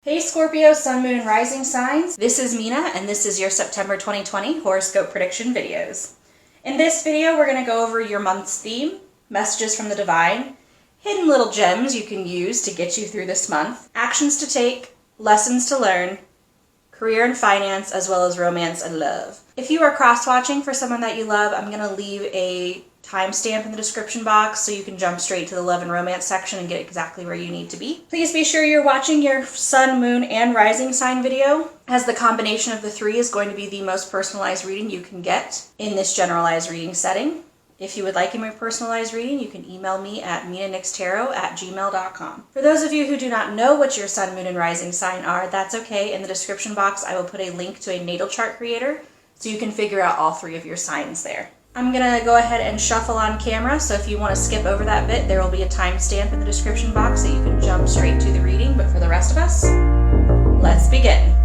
Hey Scorpio, Sun, Moon, and Rising signs. This is Mina, and this is your September 2020 horoscope prediction videos. In this video, we're going to go over your month's theme, messages from the divine, hidden little gems you can use to get you through this month, actions to take, lessons to learn, career and finance, as well as romance and love. If you are cross-watching for someone that you love, I'm going to leave a timestamp in the description box so you can jump straight to the love and romance section and get exactly where you need to be. Please be sure you're watching your sun, moon, and rising sign video, as the combination of the three is going to be the most personalized reading you can get in this generalized reading setting. If you would like a more personalized reading, you can email me at minanixtarot@gmail.com. For those of you who do not know what your sun, moon, and rising sign are, that's okay. In the description box, I will put a link to a natal chart creator so you can figure out all three of your signs there. I'm going to go ahead and shuffle on camera, so if you want to skip over that bit, there will be a timestamp in the description box so you can jump straight to the reading. But for the rest of us, let's begin.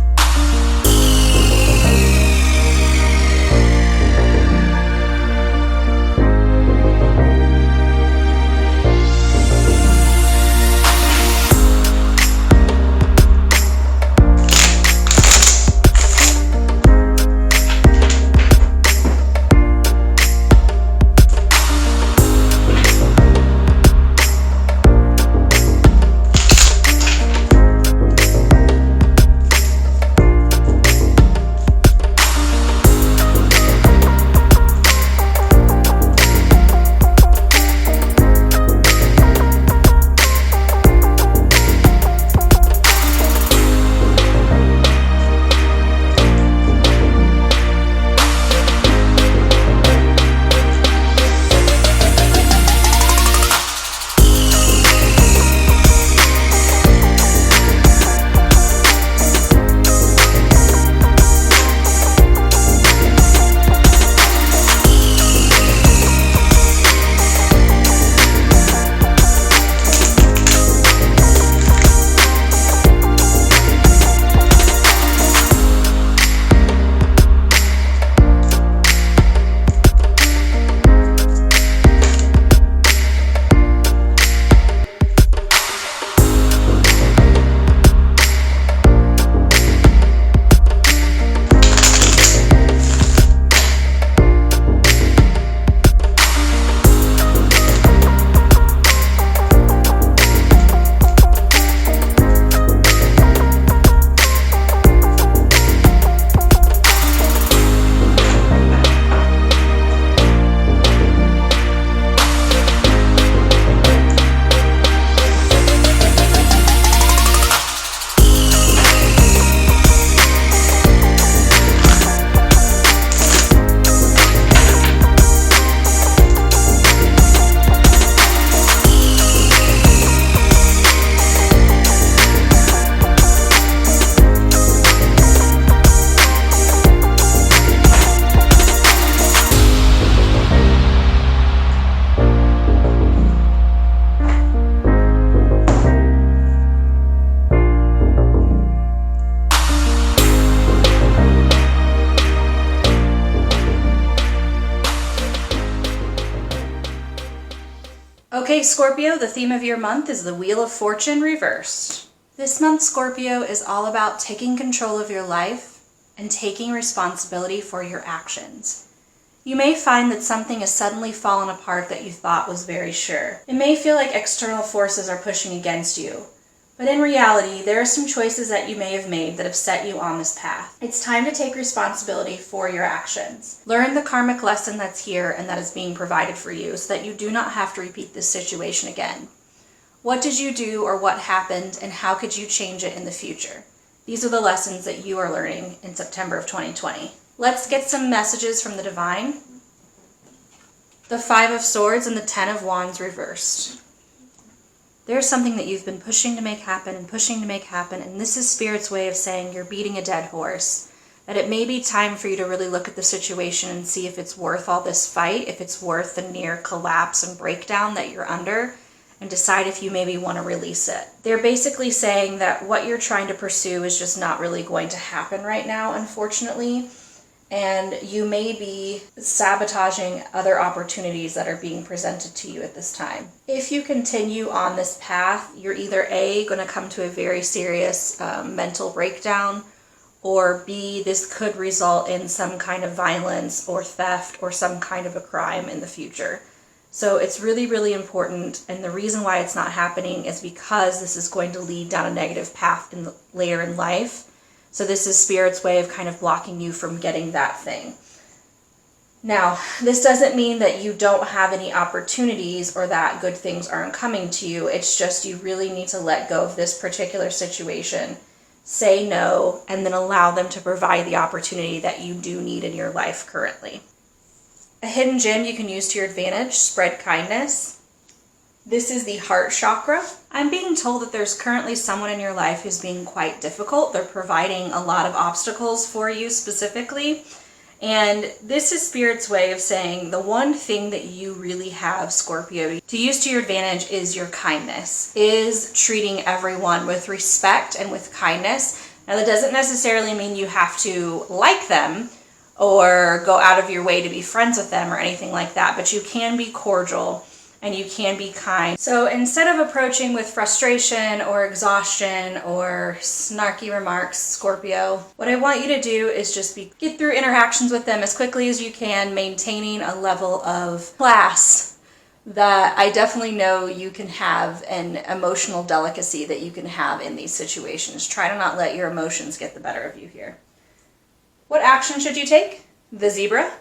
Okay, Scorpio, the theme of your month is the Wheel of Fortune reversed. This month, Scorpio, is all about taking control of your life and taking responsibility for your actions. You may find that something has suddenly fallen apart that you thought was very sure. It may feel like external forces are pushing against you, but in reality, there are some choices that you may have made that have set you on this path. It's time to take responsibility for your actions. Learn the karmic lesson that's here and that is being provided for you so that you do not have to repeat this situation again. What did you do or what happened, and how could you change it in the future? These are the lessons that you are learning in September of 2020. Let's get some messages from the divine. The Five of Swords and the Ten of Wands reversed. There's something that you've been pushing to make happen, and this is Spirit's way of saying you're beating a dead horse. That it may be time for you to really look at the situation and see if it's worth all this fight, if it's worth the near collapse and breakdown that you're under, and decide if you maybe want to release it. They're basically saying that what you're trying to pursue is just not really going to happen right now, unfortunately. and you may be sabotaging other opportunities that are being presented to you at this time. If you continue on this path, you're either A, going to come to a very serious mental breakdown, or B, this could result in some kind of violence or theft or some kind of a crime in the future. So it's really, really important, and the reason why it's not happening is because this is going to lead down a negative path later in life. So this is Spirit's way of kind of blocking you from getting that thing. Now, this doesn't mean that you don't have any opportunities or that good things aren't coming to you. It's just you really need to let go of this particular situation, say no, and then allow them to provide the opportunity that you do need in your life currently. A hidden gem you can use to your advantage, spread kindness. This is the heart chakra. I'm being told that there's currently someone in your life who's being quite difficult. They're providing a lot of obstacles for you specifically. And this is Spirit's way of saying the one thing that you really have, Scorpio, to use to your advantage is your kindness, is treating everyone with respect and with kindness. Now, that doesn't necessarily mean you have to like them or go out of your way to be friends with them or anything like that, but you can be cordial and you can be kind. So instead of approaching with frustration or exhaustion or snarky remarks, Scorpio, what I want you to do is just get through interactions with them as quickly as you can, maintaining a level of class that I definitely know you can have, an emotional delicacy that you can have in these situations. Try to not let your emotions get the better of you here. What action should you take? The zebra.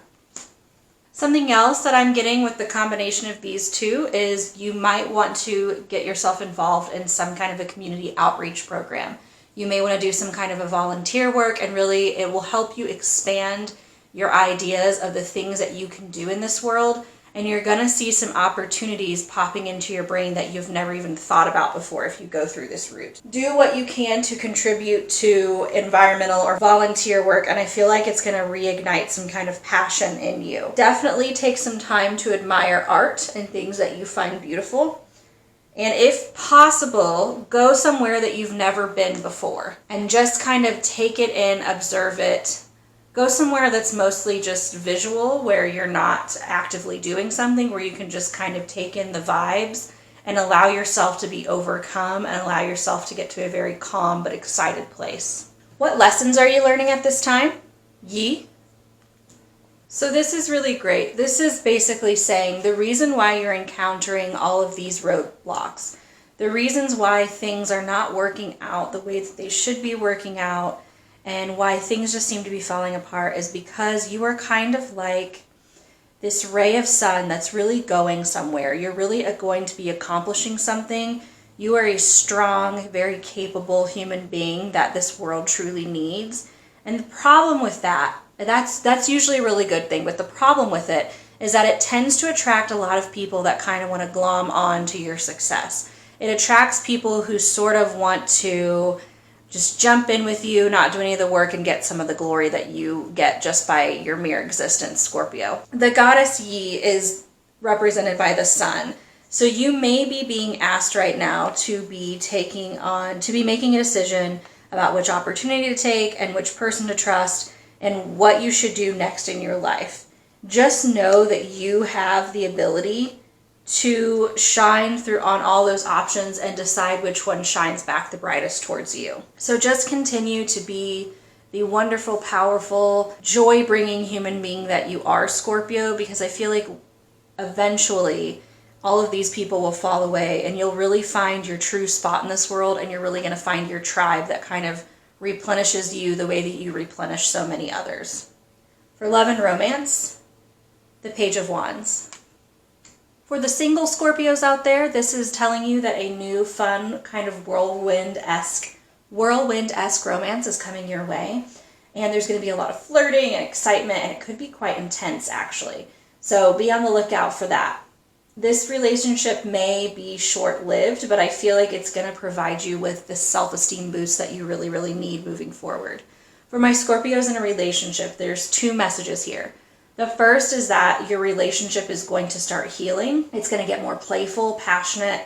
Something else that I'm getting with the combination of these two is you might want to get yourself involved in some kind of a community outreach program. You may want to do some kind of a volunteer work, and really it will help you expand your ideas of the things that you can do in this world, and you're going to see some opportunities popping into your brain that you've never even thought about before if you go through this route. Do what you can to contribute to environmental or volunteer work, and I feel like it's going to reignite some kind of passion in you. Definitely take some time to admire art and things that you find beautiful. And if possible, go somewhere that you've never been before and just kind of take it in, observe it. Go somewhere that's mostly just visual, where you're not actively doing something, where you can just kind of take in the vibes and allow yourself to be overcome and allow yourself to get to a very calm but excited place. What lessons are you learning at this time? Yi. So this is really great. This is basically saying the reason why you're encountering all of these roadblocks, the reasons why things are not working out the way that they should be working out, and why things just seem to be falling apart is because you are kind of like this ray of sun that's really going somewhere. You're really going to be accomplishing something. You are a strong, very capable human being that this world truly needs. And the problem with that's usually a really good thing, but the problem with it is that it tends to attract a lot of people that kind of want to glom on to your success. It attracts people who sort of want to just jump in with you, not do any of the work, and get some of the glory that you get just by your mere existence, Scorpio. The goddess Yi is represented by the sun. So you may be being asked right now to be making a decision about which opportunity to take and which person to trust and what you should do next in your life. Just know that you have the ability to shine through on all those options and decide which one shines back the brightest towards you. So just continue to be the wonderful, powerful, joy-bringing human being that you are, Scorpio, because I feel like eventually all of these people will fall away and you'll really find your true spot in this world, and you're really going to find your tribe that kind of replenishes you the way that you replenish so many others. For love and romance, the Page of Wands. For the single Scorpios out there, this is telling you that a new, fun, kind of whirlwind-esque romance is coming your way. And there's going to be a lot of flirting and excitement, and it could be quite intense, actually. So be on the lookout for that. This relationship may be short-lived, but I feel like it's going to provide you with the self-esteem boost that you really, really need moving forward. For my Scorpios in a relationship, there's two messages here. The first is that your relationship is going to start healing. It's going to get more playful, passionate,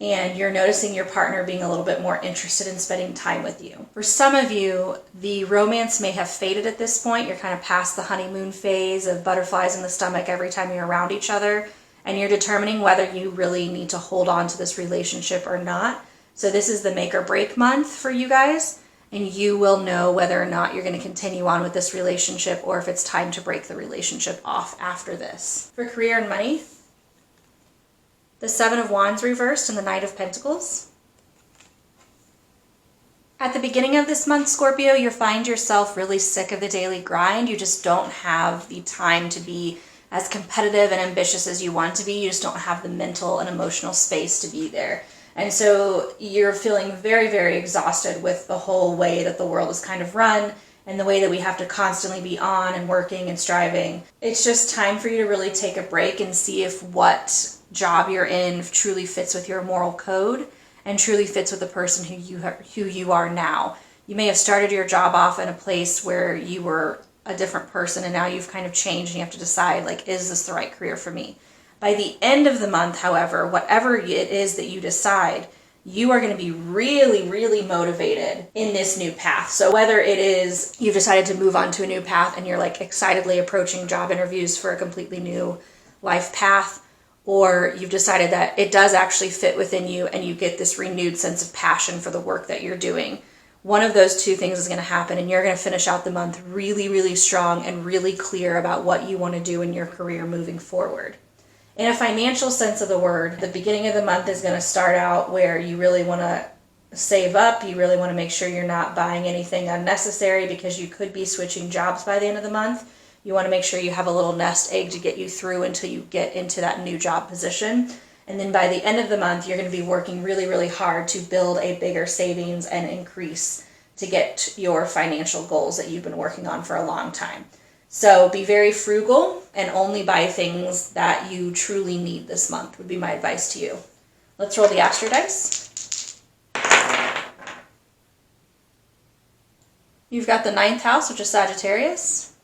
and you're noticing your partner being a little bit more interested in spending time with you. For some of you, the romance may have faded at this point. You're kind of past the honeymoon phase of butterflies in the stomach every time you're around each other, and you're determining whether you really need to hold on to this relationship or not. So this is the make or break month for you guys, and you will know whether or not you're going to continue on with this relationship or if it's time to break the relationship off after this. For career and money, the Seven of Wands reversed and the Knight of Pentacles. At the beginning of this month, Scorpio, you find yourself really sick of the daily grind. You just don't have the time to be as competitive and ambitious as you want to be. You just don't have the mental and emotional space to be there. And so you're feeling very, very exhausted with the whole way that the world is kind of run and the way that we have to constantly be on and working and striving. It's just time for you to really take a break and see if what job you're in truly fits with your moral code and truly fits with the person who you are now. You may have started your job off in a place where you were a different person, and now you've kind of changed and you have to decide, like, is this the right career for me? By the end of the month, however, whatever it is that you decide, you are going to be really, really motivated in this new path. So whether it is you've decided to move on to a new path and you're like excitedly approaching job interviews for a completely new life path, or you've decided that it does actually fit within you and you get this renewed sense of passion for the work that you're doing. One of those two things is going to happen, and you're going to finish out the month really, really strong and really clear about what you want to do in your career moving forward. In a financial sense of the word, the beginning of the month is going to start out where you really want to save up. You really want to make sure you're not buying anything unnecessary because you could be switching jobs by the end of the month. You want to make sure you have a little nest egg to get you through until you get into that new job position. And then by the end of the month, you're going to be working really, really hard to build a bigger savings and increase to get your financial goals that you've been working on for a long time. So be very frugal and only buy things that you truly need this month would be my advice to you. Let's roll the Astro dice. You've got the 9th house, which is Sagittarius,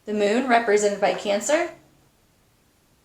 the moon represented by Cancer,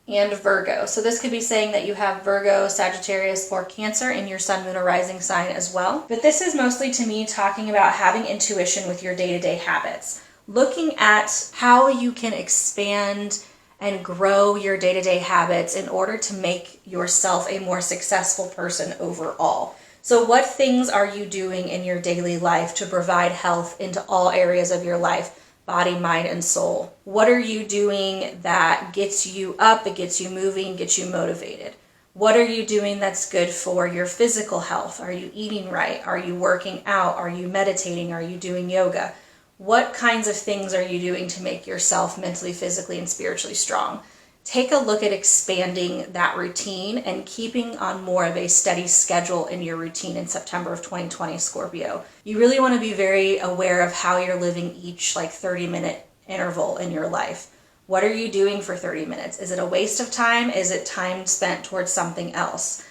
and Virgo. So this could be saying that you have Virgo, Sagittarius, or Cancer in your sun, moon, or rising sign as well. But this is mostly to me talking about having intuition with your day-to-day habits. Looking at how you can expand and grow your day-to-day habits in order to make yourself a more successful person overall. So what things are you doing in your daily life to provide health into all areas of your life? Body, mind, and soul. What are you doing that gets you up, it gets you moving, gets you motivated? What are you doing that's good for your physical health? Are you eating right? Are you working out? Are you meditating? Are you doing yoga? What kinds of things are you doing to make yourself mentally, physically, and spiritually strong? Take a look at expanding that routine and keeping on more of a steady schedule in your routine in September of 2020, Scorpio. You really want to be very aware of how you're living each 30-minute interval in your life. What are you doing for 30 minutes? Is it a waste of time? Is it time spent towards something else?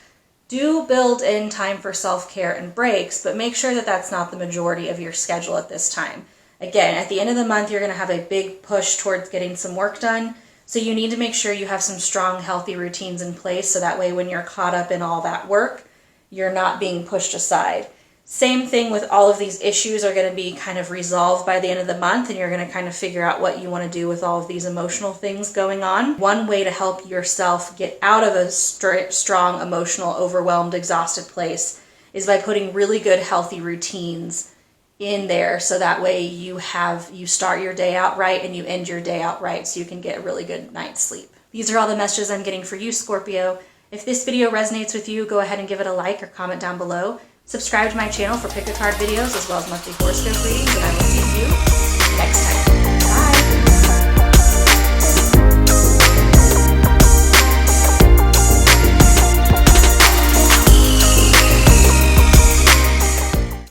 Do build in time for self-care and breaks, but make sure that that's not the majority of your schedule at this time. Again, at the end of the month, you're going to have a big push towards getting some work done. So you need to make sure you have some strong, healthy routines in place so that way when you're caught up in all that work, you're not being pushed aside. Same thing with all of these issues are going to be kind of resolved by the end of the month, and you're going to kind of figure out what you want to do with all of these emotional things going on. One way to help yourself get out of a strong, emotional, overwhelmed, exhausted place is by putting really good, healthy routines in there, so that way you start your day out right and you end your day out right, so you can get a really good night's sleep. These are all the messages I'm getting for you, Scorpio. If this video resonates with you, go ahead and give it a like or comment down below. Subscribe to my channel for pick a card videos as well as monthly horoscope readings, and I will see you next time.